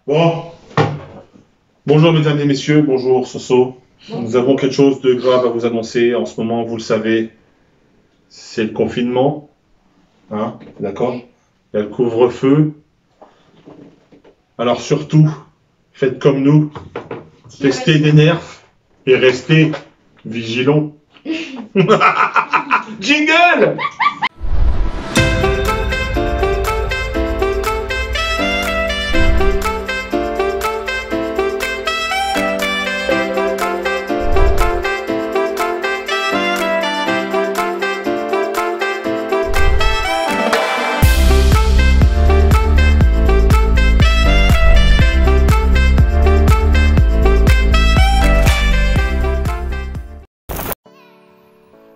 Bon, bonjour mesdames et messieurs, bonjour Soso. Nous avons quelque chose de grave à vous annoncer. En ce moment, vous le savez, c'est le confinement. Hein, d'accord? Il y a le couvre-feu. Alors surtout, faites comme nous. Testez des nerfs et restez vigilants. Jingle!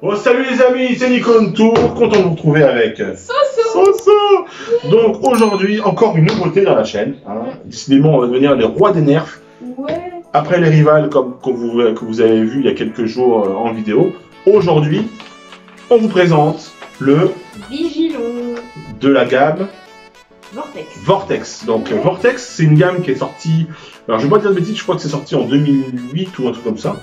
Bon, salut les amis, c'est Nikon Tour, content de vous retrouver avec Soso. Donc aujourd'hui, encore une nouveauté dans la chaîne. Hein. Décidément, on va devenir les rois des nerfs. Ouais. Après les rivales, comme que vous avez vu il y a quelques jours en vidéo. Aujourd'hui, on vous présente le Vigilon de la gamme Vortex. Donc Vortex, c'est une gamme qui est sortie. Alors je vais pas dire de bêtises, je crois que c'est sorti en 2008 ou un truc comme ça.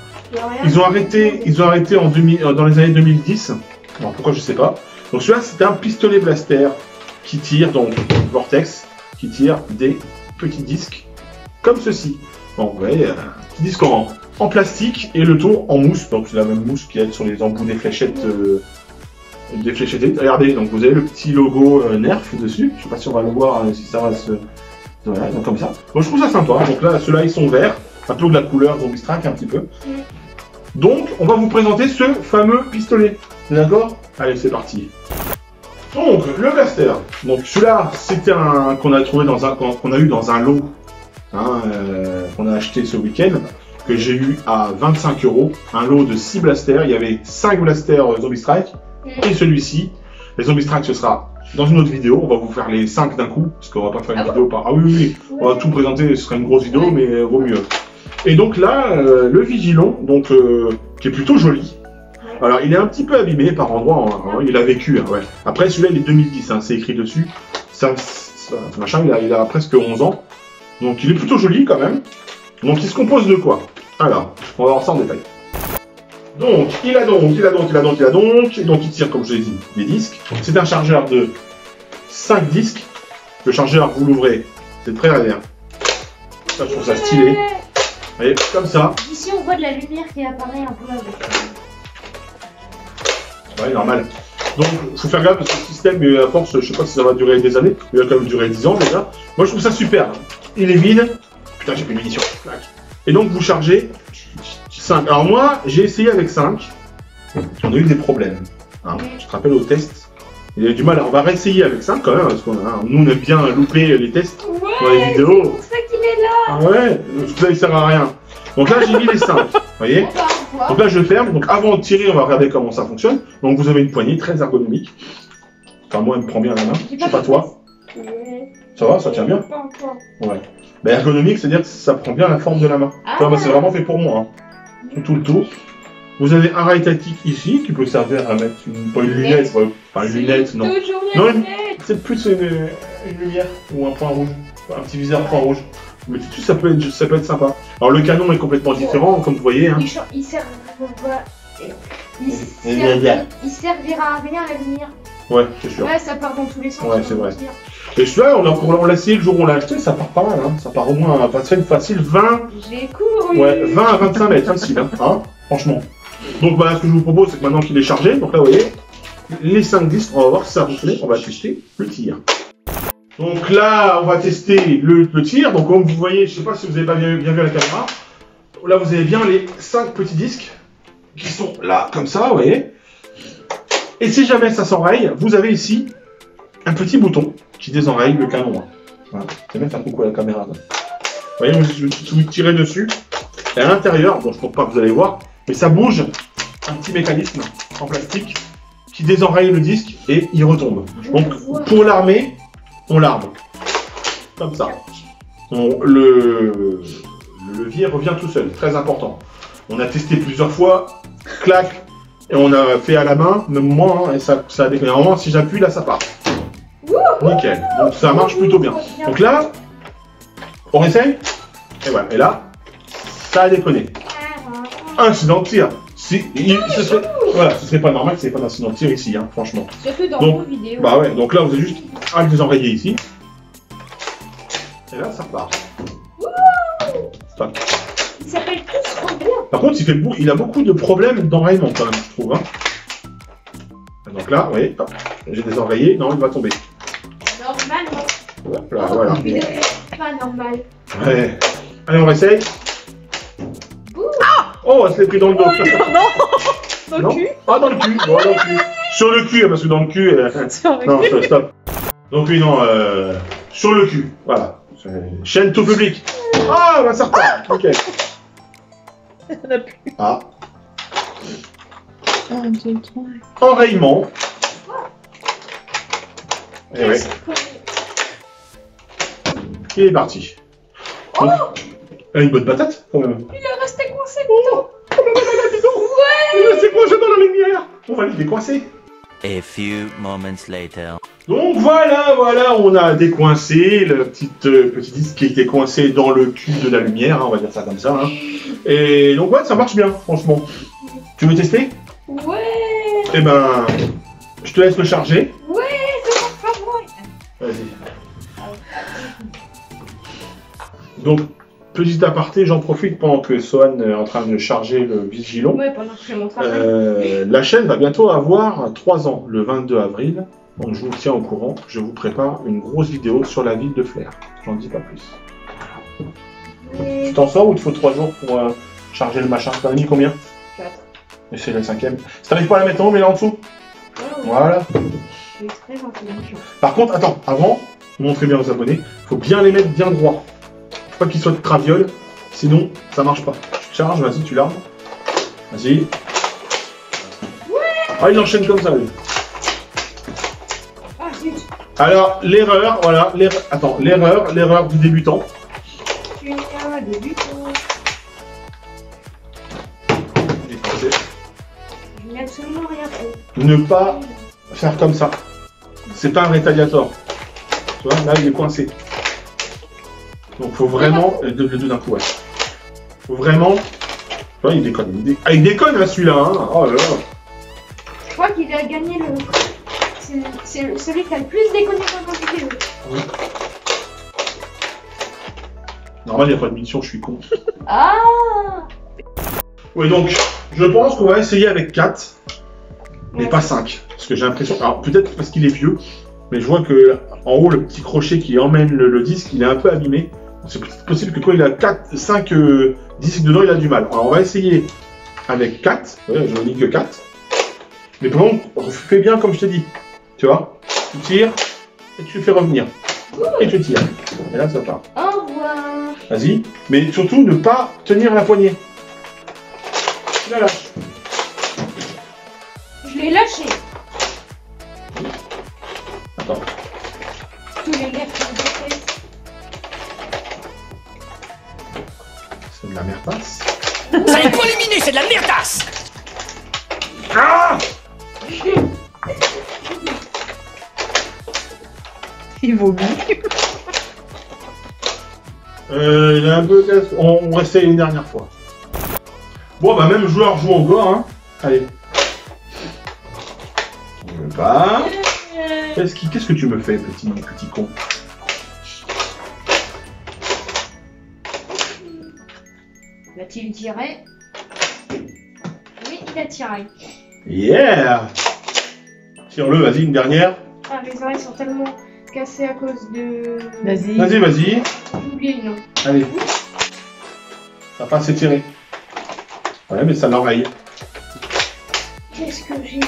Ils ont arrêté dans les années 2010. Alors pourquoi je sais pas. Donc celui-là c'est un pistolet blaster qui tire, donc Vortex, qui tire des petits disques comme ceci. Donc vous voyez, un petit disque en plastique et le tour en mousse. Donc c'est la même mousse qu'il y a sur les embouts des fléchettes. Regardez, donc vous avez le petit logo Nerf dessus. Je sais pas si on va le voir, si ça va se. Voilà, donc comme ça. Donc je trouve ça sympa. Donc là, ceux-là ils sont verts, un peu de la couleur Zombie Strike un petit peu. Donc on va vous présenter ce fameux pistolet. D'accord? Allez, c'est parti. Donc le blaster. Donc celui-là, c'était un qu'on a trouvé qu'on a eu dans un lot, hein, qu'on a acheté ce week-end, que j'ai eu à 25 €. Un lot de 6 blasters. Il y avait 5 blasters Zombie Strike. Et celui-ci, les Zombie Strike, ce sera dans une autre vidéo. On va vous faire les 5 d'un coup, parce qu'on va pas faire une vidéo par. Ah oui, on va tout présenter, ce sera une grosse vidéo, mais vaut mieux. Et donc là, le Vigilon, donc qui est plutôt joli. Alors il est un petit peu abîmé par endroits, hein, il a vécu. Hein, ouais. Après celui-là, il est 2010, hein, c'est écrit dessus. Ce machin, il a presque 11 ans. Donc il est plutôt joli quand même. Donc il se compose de quoi? Alors, on va voir ça en détail. Donc, il tire, comme je l'ai dit, des disques. C'est un chargeur de 5 disques. Le chargeur, vous l'ouvrez, c'est très derrière. Ça, je trouve ça stylé. Vous voyez, comme ça. Ici, on voit de la lumière qui apparaît un peu avec. Ouais, normal. Donc, il faut faire gaffe parce que ce système, à force, je sais pas si ça va durer des années. Il va quand même durer 10 ans déjà. Moi, je trouve ça super. Il est vide. Putain, j'ai plus de munitions. Et donc, vous chargez 5. Alors moi, j'ai essayé avec 5. On a eu des problèmes. Hein. Je te rappelle au test. Il y a eu du mal. On va réessayer avec 5 quand même. Parce que nous, on aime bien louper les tests dans les vidéos. C'est pour ça qu'il est là. Ah ouais, tout ça, il sert à rien. Donc là, j'ai mis les 5. Vous voyez? Donc là, je ferme. Donc avant de tirer, on va regarder comment ça fonctionne. Donc vous avez une poignée très ergonomique. Enfin, moi, elle me prend bien la main. Je sais pas toi. Ça va, ça tient bien? Pas encore. Ouais. Mais ergonomique, c'est-à-dire que ça prend bien la forme de la main. Ah, moi, c'est vraiment fait pour moi. Hein. Tout le tour. Vous avez un rail tactique ici qui peut servir à mettre pas une lunette, pas une lunette, non. Non, c'est plus une lumière ou un point rouge, un petit viseur point rouge. Mais tout ça peut être sympa. Alors le canon est complètement différent, comme vous voyez. Hein. Il servira à rien à l'avenir. Ouais, c'est sûr. Ouais, ça part dans tous les sens. Ouais, c'est vrai. Et celui-là, on l'a essayé le jour où on l'a acheté, ça part pas mal. Hein. Ça part au moins facile 20. J'ai couru. Ouais, 20 à 25 mètres, facile, hein, franchement. Donc voilà, ce que je vous propose, c'est que maintenant qu'il est chargé, donc là, vous voyez, les 5 disques, on va voir si ça fonctionne, on va tester le tir. Donc là, on va tester le tir. Donc comme vous voyez, je sais pas si vous avez pas bien vu la caméra, là, vous avez bien les 5 petits disques qui sont là, comme ça, vous voyez. Et si jamais ça s'enraye, vous avez ici un petit bouton qui désenraye le canon. Hein. Voilà. C'est même faire coucou à la caméra. Là. Vous voyez, vous tirez dessus, et à l'intérieur, bon je ne compte pas que vous allez voir, mais ça bouge, un petit mécanisme en plastique qui désenraye le disque et il retombe. Donc pour l'armer, on l'arme. Comme ça. Le levier revient tout seul, très important. On a testé plusieurs fois, clac, et on a fait à la main, même moi, hein, et ça a déconné. Normalement, si j'appuie, là, ça part. Nickel. Donc ça marche plutôt bien. Donc là, On essaye? Et voilà, et là, ça a déconné. Incident de tir. Voilà, ce serait pas normal que c'est pas d'incident de tir ici, hein, franchement. Surtout dans Donc, vos vidéos. Bah ouais, donc là vous avez juste à les enrayer ici. Et là ça repart. Stop. Il s'appelle tous trop bien. Par contre, il a beaucoup de problèmes d'enrayement quand même, je trouve. Hein. Donc là, vous voyez, j'ai désenrayé, non, il va tomber. Normalement. Voilà. Pas normal. Ouais. Allez, on réessaye. Oh, elle se l'est pris dans le dos. Dans le cul. Ah, dans le cul. Bon, dans le cul. Sur le cul, parce que dans le cul... Non, stop. Donc oui, non, sur le cul, voilà. Chaîne tout public. Ah, bah ça repart. Ok. Il n'y en a plus. Ah. 1, 2, 3. Enrayement. Et ouais. Il est parti. Donc, elle a une bonne patate, quand même. Il est resté coincé dedans. Il est resté coincé dans la lumière. On va le décoincer. A few moments later. Donc voilà, on a décoincé le petit disque qui était coincé dans le cul de la lumière, hein, on va dire ça comme ça. Hein. Et donc ouais, ça marche bien, franchement. Tu veux tester? Ouais. Eh ben, je te laisse le charger. Ouais, c'est mon favori. Vas-y. Donc, petit aparté, j'en profite pendant que Sohan est en train de charger le Vigilon. Ouais, pendant que je fais mon travail. La chaîne va bientôt avoir 3 ans, le 22 avril. Donc je vous tiens au courant, je vous prépare une grosse vidéo sur la ville de Flers. J'en dis pas plus. Tu t'en sors ou il te faut 3 jours pour charger le machin? T'en as mis combien? 4. Et c'est le 5e. Si t'arrives pas à la mettre en haut, mets-la en dessous. Voilà. Je suis très intelligent. Par contre, attends, avant, montrez bien aux abonnés, faut bien les mettre bien droit. Faut pas qu'ils soient de traviole, sinon ça marche pas. Tu charges, vas-y, tu l'armes. Vas-y. Ah, il enchaîne comme ça, lui. Ah, zut. Alors, l'erreur, voilà, l'erreur du débutant. Tu es un débutant. Je n'ai absolument rien fait. Ne pas faire comme ça. C'est pas un rétaliator. Tu vois, là, il est coincé. Donc, faut vraiment... Les deux d'un coup, ouais. Faut vraiment... Tu vois, il déconne. Ah, il déconne, là, celui-là, hein. Oh là là. Je crois qu'il a gagné le... C'est celui qui a le plus déconné dans ma vidéo. Oui. Normal, il n'y a pas de mission, je suis con. Ah. Oui, donc, je pense qu'on va essayer avec 4, mais pas 5. Parce que j'ai l'impression... Alors, peut-être parce qu'il est vieux, mais je vois que en haut, le petit crochet qui emmène le disque, il est un peu abîmé. C'est possible que quand il a 5 disques dedans, il a du mal. Alors, on va essayer avec 4. Ouais, je ne dis que 4. Mais par contre, fais bien comme je t'ai dit. Tu vois, tu tires et tu fais revenir. Et tu tires. Et là, ça part. Au revoir. Vas-y. Mais surtout, ne pas tenir la poignée. Tu la lâches. Je l'ai lâché. Attends. Tous les nerfs qui me détestent. C'est de la merdasse. Ça n'est pas lumineux, c'est de la merdasse. Ah! Il vomit. Il est un peu... On essaye une dernière fois. Bon, bah même joueur joue encore, hein. Allez. On veut pas. Qu'est-ce que tu me fais, petit con? Va-t-il tirer? Oui, il a tiré. Yeah! Tire-le, vas-y, une dernière. Ah, mes oreilles sont tellement cassées à cause de... Vas-y. Vas-y. J'ai oublié le nom. Allez. Ça va pas s'étirer. Ouais, mais ça l'enraye. Qu'est-ce que j'ai?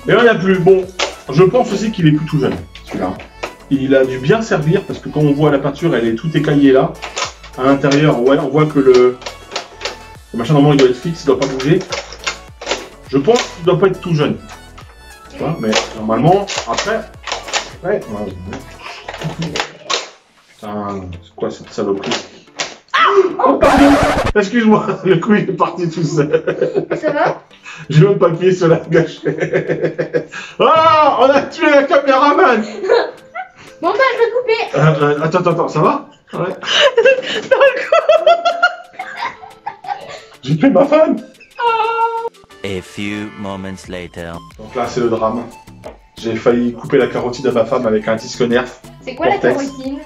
Mais là, il n'y a plus. Bon, je pense aussi qu'il est plus tout jeune, celui-là. Il a dû bien servir parce que quand on voit la peinture, elle est tout écaillée là. À l'intérieur, ouais, on voit que le machin normalement il doit être fixe, il doit pas bouger. Je pense qu'il doit pas être tout jeune. Tu vois, mais normalement, après. Ouais. Putain, c'est quoi cette saloperie? Oh pardon! Excuse-moi, le coup il est parti tout seul. Ça va? J'ai même pas appuyé sur la gâchette. Ah, on a tué la caméraman. Bon bah je vais couper. Attends, ça va? Ouais. Dans le coup. J'ai tué ma femme. A few moments later. Donc là, c'est le drame. J'ai failli couper la carotide à ma femme avec un disque nerf. C'est quoi la Vortex. carotine?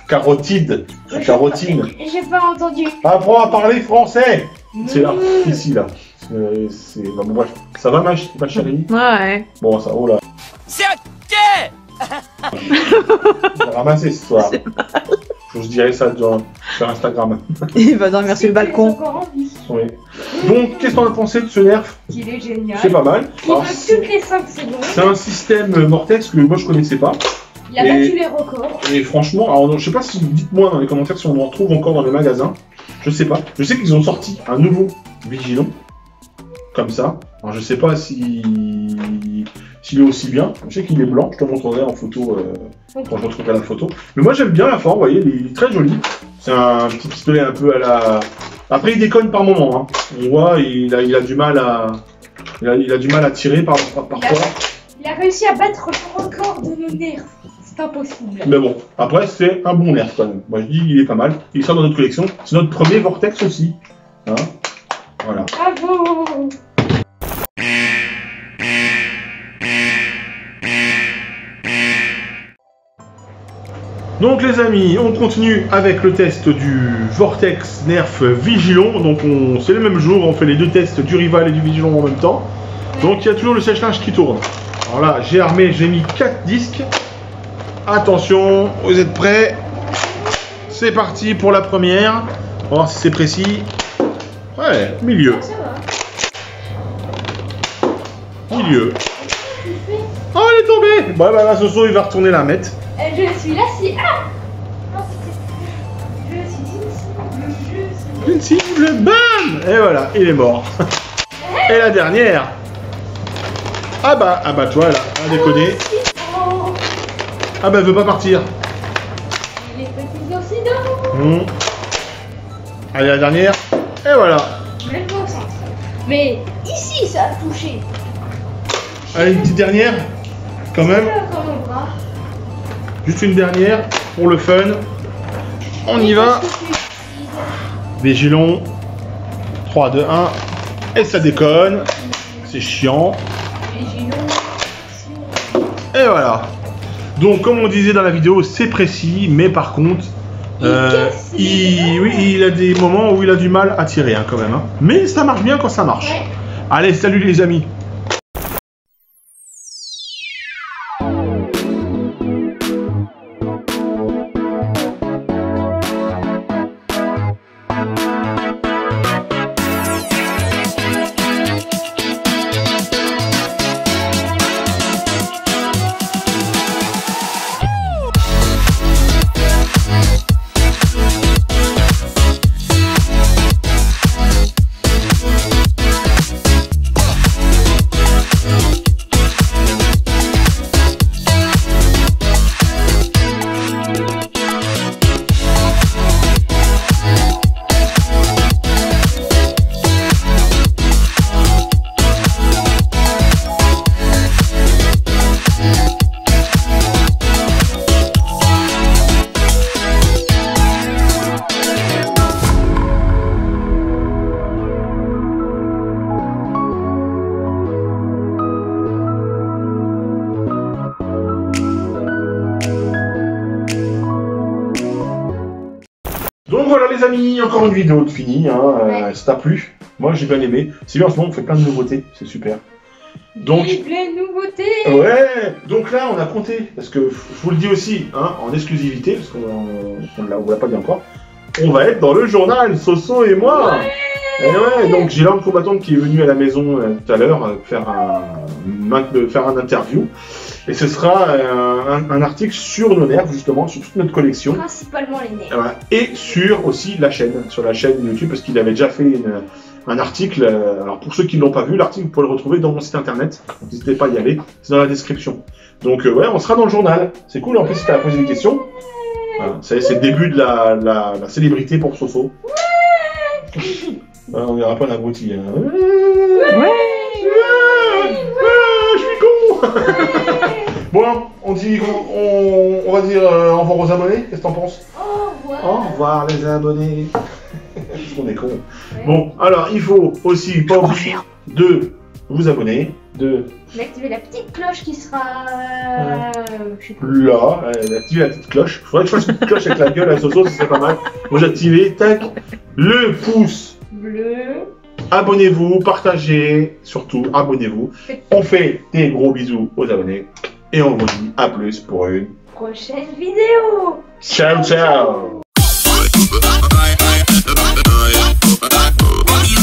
Carotide. La carotine. J'ai pas entendu. Apprends à parler français. C'est là, ici, là. Bon, bref. Ça va, ma chérie? Ouais. Bon, ça, oh là. C'est ok. J'ai ramassé ce soir. Je vous dirai ça sur Instagram. Il va dormir sur le balcon. Encore en vie. Oui. Donc, qu'est-ce qu'on a pensé de ce nerf? Il est génial. C'est pas mal. Il Alors, va toutes les 5 secondes. c'est un système Vortex que moi je connaissais pas. Il a Et- battu les records. Et franchement, alors je sais pas si, dites-moi dans les commentaires si on en retrouve encore dans les magasins. Je sais pas. Je sais qu'ils ont sorti un nouveau Vigilon. Comme ça. Alors je sais pas s'il est aussi bien. Je sais qu'il est blanc. Je te montrerai en photo quand je retrouverai la photo. Mais moi j'aime bien la forme, vous voyez, il est très joli. C'est un petit pistolet un peu à la... Après il déconne par moment. Hein. On voit, il a du mal à... Il a du mal à tirer parfois. Il a réussi à battre le record de nos nerfs. C'est impossible. Mais bon, après c'est un bon nerf quand même. Moi je dis il est pas mal. Il sort dans notre collection. C'est notre premier Vortex aussi. Hein, voilà. Bravo. Donc les amis, on continue avec le test du Vortex Nerf Vigilon. Donc c'est le même jour, on fait les deux tests du Rival et du Vigilon en même temps. Donc il y a toujours le sèche-linge qui tourne. Alors là, j'ai mis 4 disques. Attention, vous êtes prêts? C'est parti pour la première. On va voir si c'est précis. Ouais, milieu. Ça va. Milieu. Oh, elle est tombée! Bah, là, Soso, il va retourner la mettre. Je suis là si... Ah non, je suis Une cible, bam! Et voilà, il est mort. Et la dernière. Ah bah toi, là, à déconner. Oh, Ah bah, elle veut pas partir. les petits occidents. Allez, la dernière. Et voilà. Même pas au centre. Mais ici, ça a touché. Allez, une petite dernière. Quand même. Comme mon bras. Juste une dernière pour le fun. On y va. Vigilon. 3, 2, 1. Et ça déconne. C'est chiant. Et voilà. Donc, comme on disait dans la vidéo, c'est précis, mais par contre, il a des moments où il a du mal à tirer, hein, quand même. Hein. Mais ça marche bien quand ça marche. Ouais. Allez, salut les amis. Donc voilà les amis, encore une vidéo de finie, hein, Ouais. ça t'a plu? Moi j'ai bien aimé. C'est bien en ce moment on fait plein de nouveautés, c'est super. Donc, Vive les nouveautés. ouais, donc là on a compté, parce que je vous le dis aussi, hein, en exclusivité, parce qu'on ne l'a pas dit encore, on va être dans le journal, Soso et moi. Et ouais, donc j'ai l'homme combattante qui est venu à la maison tout à l'heure faire un interview. Et ce sera un article sur nos nerfs, justement, sur toute notre collection. Principalement les nerfs. Voilà. Et sur aussi la chaîne, sur la chaîne YouTube, parce qu'il avait déjà fait un article. Alors pour ceux qui ne l'ont pas vu, l'article, vous pouvez le retrouver dans mon site internet. N'hésitez pas à y aller, c'est dans la description. Donc ouais, on sera dans le journal. C'est cool, en plus si tu as posé des questions. Voilà. C'est le début de la célébrité pour Soso. On verra pas l'abruti. Hein. Ouais. Bon, on dit, on va dire au revoir aux abonnés. Qu'est-ce que t'en penses? Au revoir. Au revoir les abonnés. On est con. Ouais. Bon, alors il faut aussi pas oublier de vous abonner, de D'activer la petite cloche qui sera. Je sais pas. là, d'activer la petite cloche. Faudrait que je fasse une petite cloche avec la gueule à Soso, ça serait pas mal. Moi j'ai activé, tac, le pouce. Bleu. Abonnez-vous, partagez, surtout abonnez-vous. On fait des gros bisous aux abonnés et on vous dit à plus pour une Prochaine vidéo. ciao ciao. Bye.